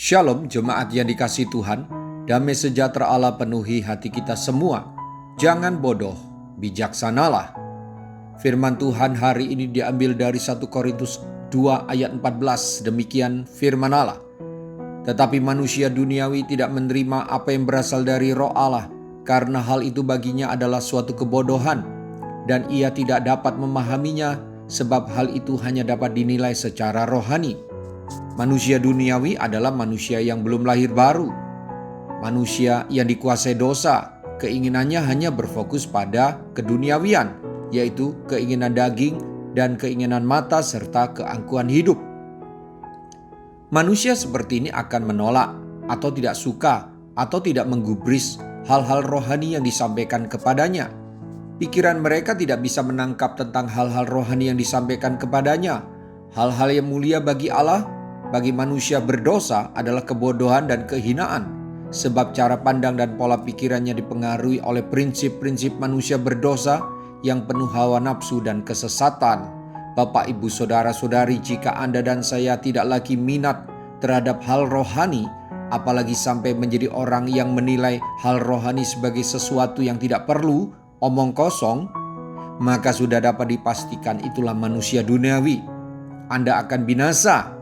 Shalom jemaat yang dikasihi Tuhan, damai sejahtera Allah penuhi hati kita semua. Jangan bodoh, bijaksanalah. Firman Tuhan hari ini diambil dari 1 Korintus 2 ayat 14, demikian firman Allah. Tetapi manusia duniawi tidak menerima apa yang berasal dari roh Allah, karena hal itu baginya adalah suatu kebodohan, dan ia tidak dapat memahaminya, sebab hal itu hanya dapat dinilai secara rohani. Manusia duniawi adalah manusia yang belum lahir baru. Manusia yang dikuasai dosa, keinginannya hanya berfokus pada keduniawian, yaitu keinginan daging dan keinginan mata serta keangkuhan hidup. Manusia seperti ini akan menolak atau tidak suka atau tidak menggubris hal-hal rohani yang disampaikan kepadanya. Pikiran mereka tidak bisa menangkap tentang hal-hal rohani yang disampaikan kepadanya. Hal-hal yang mulia bagi Allah, bagi manusia berdosa adalah kebodohan dan kehinaan, sebab cara pandang dan pola pikirannya dipengaruhi oleh prinsip-prinsip manusia berdosa yang penuh hawa nafsu dan kesesatan. Bapak, Ibu, Saudara-saudari, jika Anda dan saya tidak lagi minat terhadap hal rohani, apalagi sampai menjadi orang yang menilai hal rohani sebagai sesuatu yang tidak perlu, omong kosong, maka sudah dapat dipastikan itulah manusia duniawi. Anda akan binasa.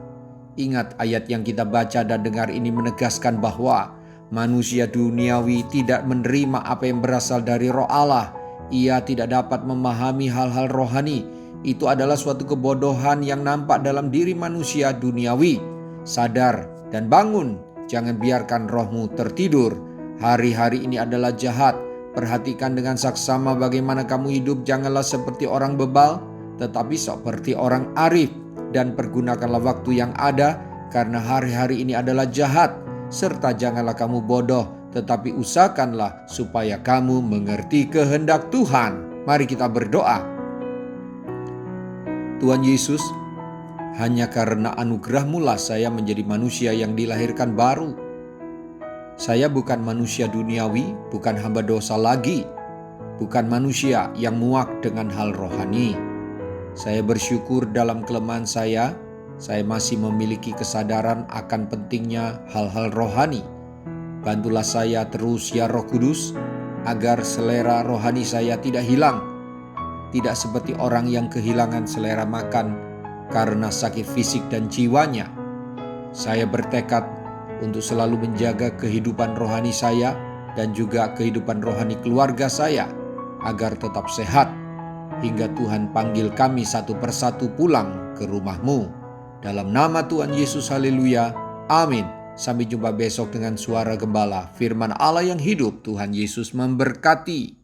Ingat, ayat yang kita baca dan dengar ini menegaskan bahwa manusia duniawi tidak menerima apa yang berasal dari roh Allah. Ia tidak dapat memahami hal-hal rohani. Itu adalah suatu kebodohan yang nampak dalam diri manusia duniawi. Sadar dan bangun, jangan biarkan rohmu tertidur. Hari-hari ini adalah jahat. Perhatikan dengan saksama bagaimana kamu hidup. Janganlah seperti orang bebal, tetapi seperti orang arif. Dan pergunakanlah waktu yang ada, karena hari-hari ini adalah jahat. Serta janganlah kamu bodoh, tetapi usahakanlah supaya kamu mengerti kehendak Tuhan. Mari kita berdoa. Tuhan Yesus, hanya karena anugerah-Mu lah saya menjadi manusia yang dilahirkan baru. Saya bukan manusia duniawi, bukan hamba dosa lagi, bukan manusia yang muak dengan hal rohani. Saya bersyukur dalam kelemahan saya masih memiliki kesadaran akan pentingnya hal-hal rohani. Bantulah saya terus ya Roh Kudus, agar selera rohani saya tidak hilang. Tidak seperti orang yang kehilangan selera makan karena sakit fisik dan jiwanya. Saya bertekad untuk selalu menjaga kehidupan rohani saya dan juga kehidupan rohani keluarga saya agar tetap sehat, hingga Tuhan panggil kami satu persatu pulang ke rumah-Mu. Dalam nama Tuhan Yesus, haleluya, amin. Sampai jumpa besok dengan suara gembala, firman Allah yang hidup. Tuhan Yesus memberkati.